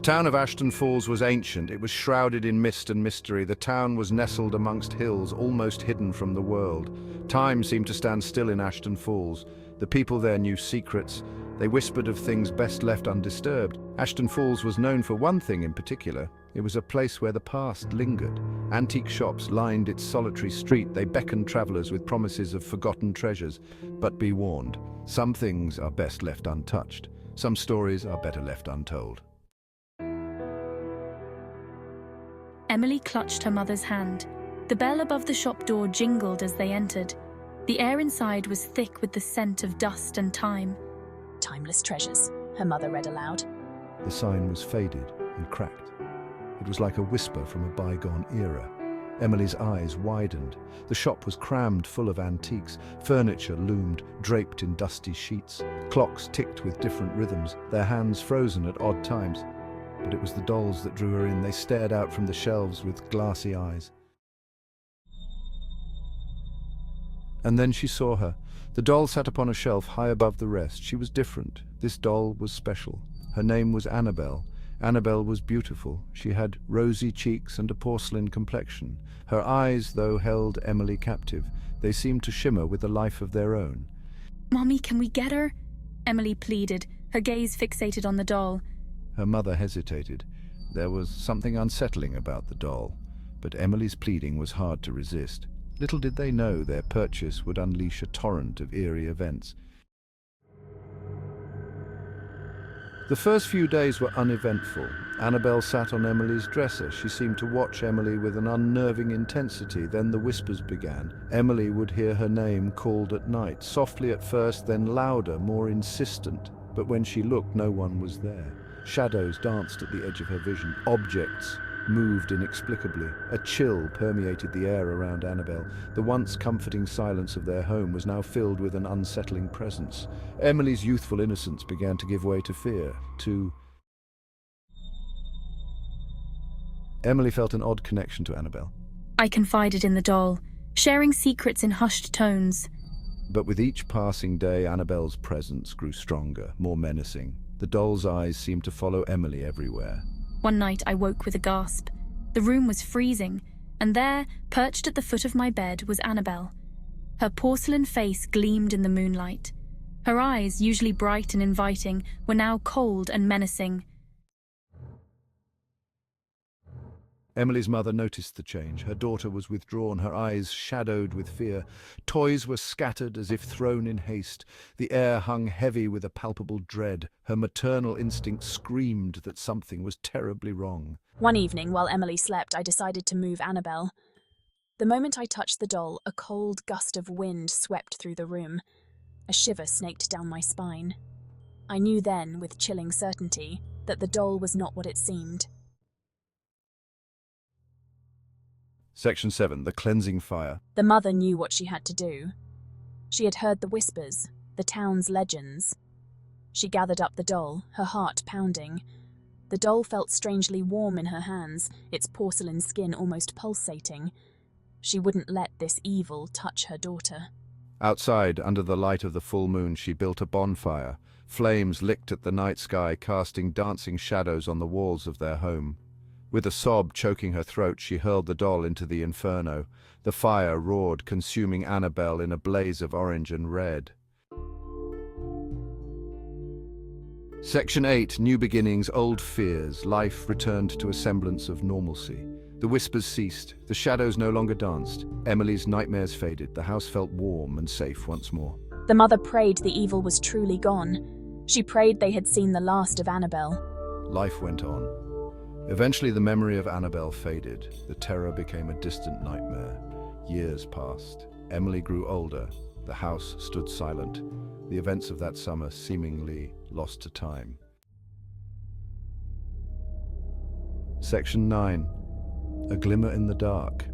town of Ashton Falls was ancient. It was shrouded in mist and mystery. The town was nestled amongst hills, almost hidden from the world. Time seemed to stand still in Ashton Falls. The people there knew secrets. They whispered of things best left undisturbed. Ashton Falls was known for one thing in particular. It was a place where the past lingered. Antique shops lined its solitary street. They beckoned travelers with promises of forgotten treasures. But be warned, some things are best left untouched. Some stories are better left untold. Emily clutched her mother's hand. The bell above the shop door jingled as they entered. The air inside was thick with the scent of dust and time. "Timeless treasures," her mother read aloud. The sign was faded and cracked. It was like a whisper from a bygone era. Emily's eyes widened. The shop was crammed full of antiques. Furniture loomed, draped in dusty sheets. Clocks ticked with different rhythms, their hands frozen at odd times. But it was the dolls that drew her in. They stared out from the shelves with glassy eyes. And then she saw her. The doll sat upon a shelf high above the rest. She was different. This doll was special. Her name was Annabelle. Annabelle was beautiful. She had rosy cheeks and a porcelain complexion. Her eyes, though, held Emily captive. They seemed to shimmer with a life of their own. "Mommy, can we get her?" Emily pleaded, her gaze fixated on the doll. Her mother hesitated. There was something unsettling about the doll, but Emily's pleading was hard to resist. Little did they know their purchase would unleash a torrent of eerie events. The first few days were uneventful. Annabelle sat on Emily's dresser. She seemed to watch Emily with an unnerving intensity. Then the whispers began. Emily would hear her name called at night, softly at first, then louder, more insistent. But when she looked, no one was there. Shadows danced at the edge of her vision. Objects moved inexplicably. A chill permeated the air around Annabelle. The once comforting silence of their home was now filled with an unsettling presence. Emily's youthful innocence began to give way to fear, Emily felt an odd connection to Annabelle. I confided in the doll, sharing secrets in hushed tones. But with each passing day, Annabelle's presence grew stronger, more menacing. The doll's eyes seemed to follow Emily everywhere. One night I woke with a gasp. The room was freezing, and there, perched at the foot of my bed, was Annabelle. Her porcelain face gleamed in the moonlight. Her eyes, usually bright and inviting, were now cold and menacing. Emily's mother noticed the change. Her daughter was withdrawn, her eyes shadowed with fear. Toys were scattered as if thrown in haste. The air hung heavy with a palpable dread. Her maternal instinct screamed that something was terribly wrong. One evening, while Emily slept, I decided to move Annabelle. The moment I touched the doll, a cold gust of wind swept through the room. A shiver snaked down my spine. I knew then, with chilling certainty, that the doll was not what it seemed. Section 7. The Cleansing Fire. The mother knew what she had to do. She had heard the whispers, the town's legends. She gathered up the doll, her heart pounding. The doll felt strangely warm in her hands, its porcelain skin almost pulsating. She wouldn't let this evil touch her daughter. Outside, under the light of the full moon, she built a bonfire. Flames licked at the night sky, casting dancing shadows on the walls of their home. With a sob choking her throat, she hurled the doll into the inferno. The fire roared, consuming Annabelle in a blaze of orange and red. Section 8. New Beginnings, Old Fears. Life returned to a semblance of normalcy. The whispers ceased. The shadows no longer danced. Emily's nightmares faded. The house felt warm and safe once more. The mother prayed the evil was truly gone. She prayed they had seen the last of Annabelle. Life went on. Eventually, the memory of Annabelle faded. The terror became a distant nightmare. Years passed. Emily grew older. The house stood silent. The events of that summer seemingly lost to time. Section 9. A Glimmer in the Dark.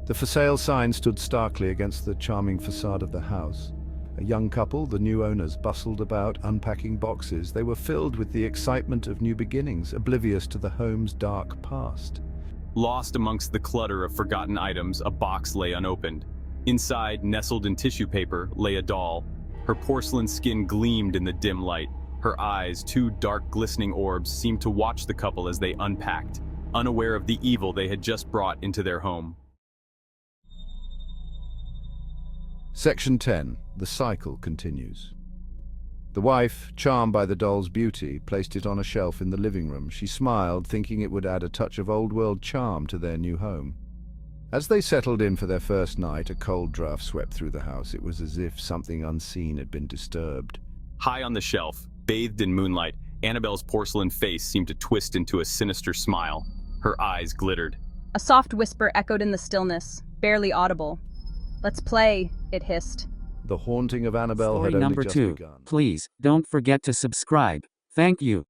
The for sale sign stood starkly against the charming facade of the house. A young couple, the new owners, bustled about, unpacking boxes. They were filled with the excitement of new beginnings, oblivious to the home's dark past. Lost amongst the clutter of forgotten items, a box lay unopened. Inside, nestled in tissue paper, lay a doll. Her porcelain skin gleamed in the dim light. Her eyes, two dark, glistening orbs, seemed to watch the couple as they unpacked, unaware of the evil they had just brought into their home. Section 10. The cycle continues. The wife, charmed by the doll's beauty, placed it on a shelf in the living room. She smiled, thinking it would add a touch of old-world charm to their new home. As they settled in for their first night, a cold draft swept through the house. It was as if something unseen had been disturbed. High on the shelf, bathed in moonlight, Annabelle's porcelain face seemed to twist into a sinister smile. Her eyes glittered. A soft whisper echoed in the stillness, barely audible. "Let's play," it hissed. The haunting of Annabelle Story had only number just 2. begun. Please, don't forget to subscribe. Thank you.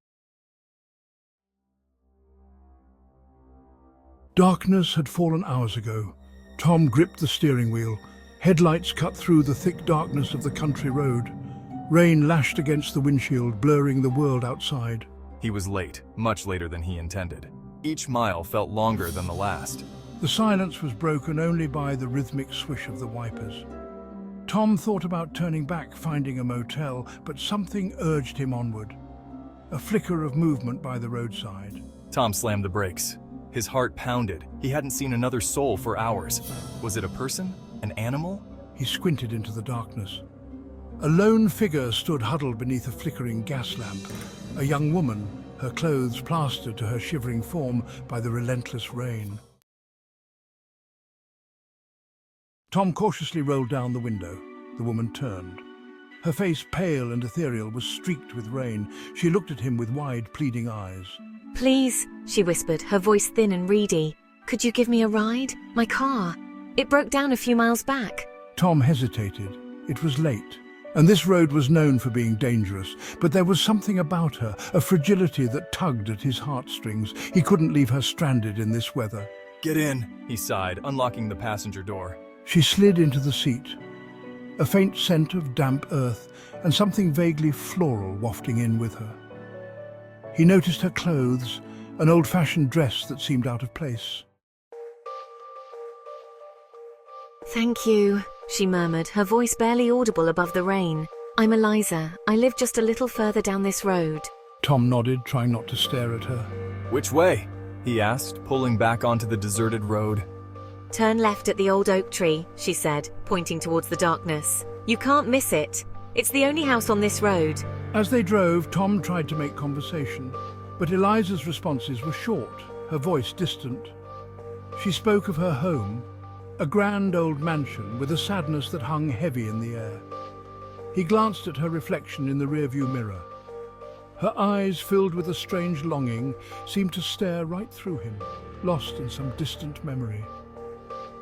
Darkness had fallen hours ago. Tom gripped the steering wheel. Headlights cut through the thick darkness of the country road. Rain lashed against the windshield, blurring the world outside. He was late, much later than he intended. Each mile felt longer than the last. The silence was broken only by the rhythmic swish of the wipers. Tom thought about turning back, finding a motel, but something urged him onward. A flicker of movement by the roadside. Tom slammed the brakes. His heart pounded. He hadn't seen another soul for hours. Was it a person? An animal? He squinted into the darkness. A lone figure stood huddled beneath a flickering gas lamp. A young woman, her clothes plastered to her shivering form by the relentless rain. Tom cautiously rolled down the window. The woman turned. Her face, pale and ethereal, was streaked with rain. She looked at him with wide, pleading eyes. "Please," she whispered, her voice thin and reedy. "Could you give me a ride? My car. It broke down a few miles back." Tom hesitated. It was late, and this road was known for being dangerous, but there was something about her, a fragility that tugged at his heartstrings. He couldn't leave her stranded in this weather. Get in, he sighed, unlocking the passenger door. She slid into the seat. A faint scent of damp earth and something vaguely floral wafting in with her. He noticed her clothes, an old-fashioned dress that seemed out of place. "Thank you," she murmured, her voice barely audible above the rain. "I'm Eliza. I live just a little further down this road." Tom nodded, trying not to stare at her. Which way? He asked, pulling back onto the deserted road. "Turn left at the old oak tree," she said, pointing towards the darkness. "You can't miss it. It's the only house on this road." As they drove, Tom tried to make conversation, but Eliza's responses were short, her voice distant. She spoke of her home, a grand old mansion with a sadness that hung heavy in the air. He glanced at her reflection in the rearview mirror. Her eyes, filled with a strange longing, seemed to stare right through him, lost in some distant memory.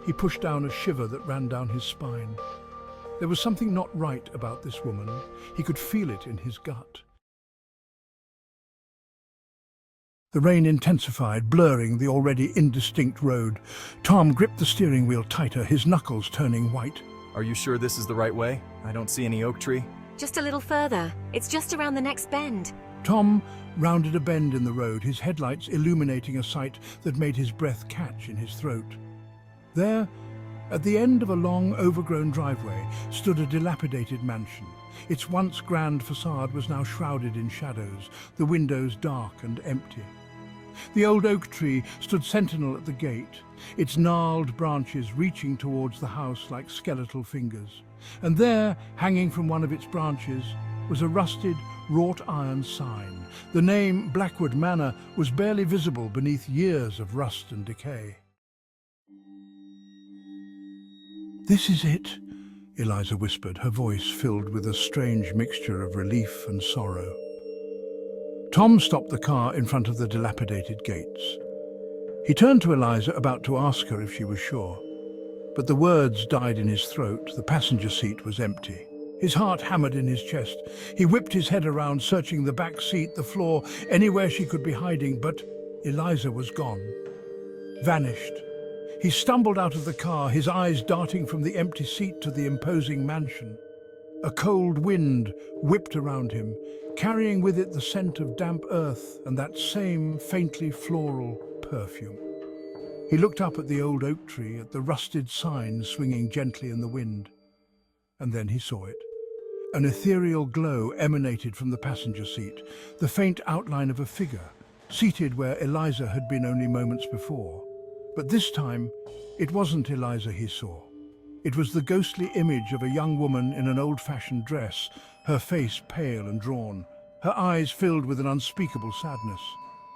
He pushed down a shiver that ran down his spine. There was something not right about this woman. He could feel it in his gut. The rain intensified, blurring the already indistinct road. Tom gripped the steering wheel tighter, his knuckles turning white. Are you sure this is the right way? I don't see any oak tree. "Just a little further. It's just around the next bend." Tom rounded a bend in the road, his headlights illuminating a sight that made his breath catch in his throat. There, at the end of a long, overgrown driveway, stood a dilapidated mansion. Its once grand facade was now shrouded in shadows, the windows dark and empty. The old oak tree stood sentinel at the gate, its gnarled branches reaching towards the house like skeletal fingers. And there, hanging from one of its branches, was a rusted, wrought-iron sign. The name Blackwood Manor was barely visible beneath years of rust and decay. "This is it," Eliza whispered, her voice filled with a strange mixture of relief and sorrow. Tom stopped the car in front of the dilapidated gates. He turned to Eliza, about to ask her if she was sure. But the words died in his throat. The passenger seat was empty. His heart hammered in his chest. He whipped his head around, searching the back seat, the floor, anywhere she could be hiding, but Eliza was gone. Vanished. He stumbled out of the car, his eyes darting from the empty seat to the imposing mansion. A cold wind whipped around him, carrying with it the scent of damp earth and that same faintly floral perfume. He looked up at the old oak tree, at the rusted sign swinging gently in the wind. And then he saw it. An ethereal glow emanated from the passenger seat, the faint outline of a figure, seated where Eliza had been only moments before. But this time, it wasn't Eliza he saw. It was the ghostly image of a young woman in an old-fashioned dress, her face pale and drawn, her eyes filled with an unspeakable sadness.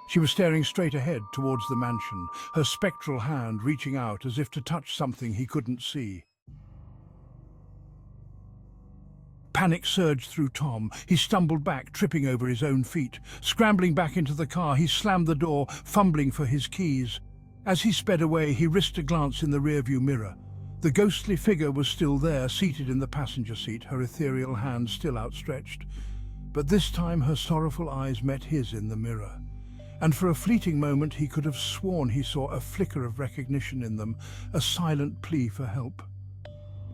She was staring straight ahead towards the mansion, her spectral hand reaching out as if to touch something he couldn't see. Panic surged through Tom. He stumbled back, tripping over his own feet. Scrambling back into the car, he slammed the door, fumbling for his keys. As he sped away, he risked a glance in the rearview mirror. The ghostly figure was still there, seated in the passenger seat, her ethereal hand still outstretched. But this time her sorrowful eyes met his in the mirror. And for a fleeting moment he could have sworn he saw a flicker of recognition in them, a silent plea for help.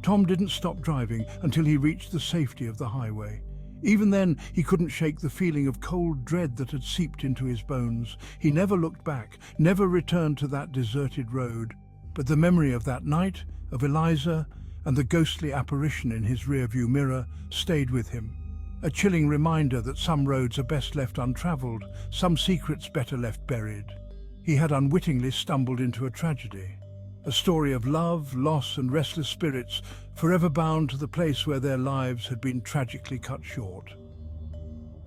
Tom didn't stop driving until he reached the safety of the highway. Even then, he couldn't shake the feeling of cold dread that had seeped into his bones. He never looked back, never returned to that deserted road. But the memory of that night, of Eliza, and the ghostly apparition in his rearview mirror stayed with him. A chilling reminder that some roads are best left untraveled, some secrets better left buried. He had unwittingly stumbled into a tragedy. A story of love, loss, and restless spirits, forever bound to the place where their lives had been tragically cut short.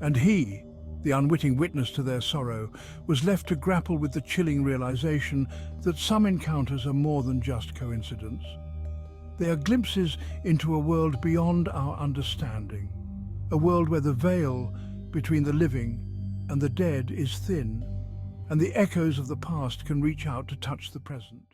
And he, the unwitting witness to their sorrow, was left to grapple with the chilling realization that some encounters are more than just coincidence. They are glimpses into a world beyond our understanding, a world where the veil between the living and the dead is thin, and the echoes of the past can reach out to touch the present.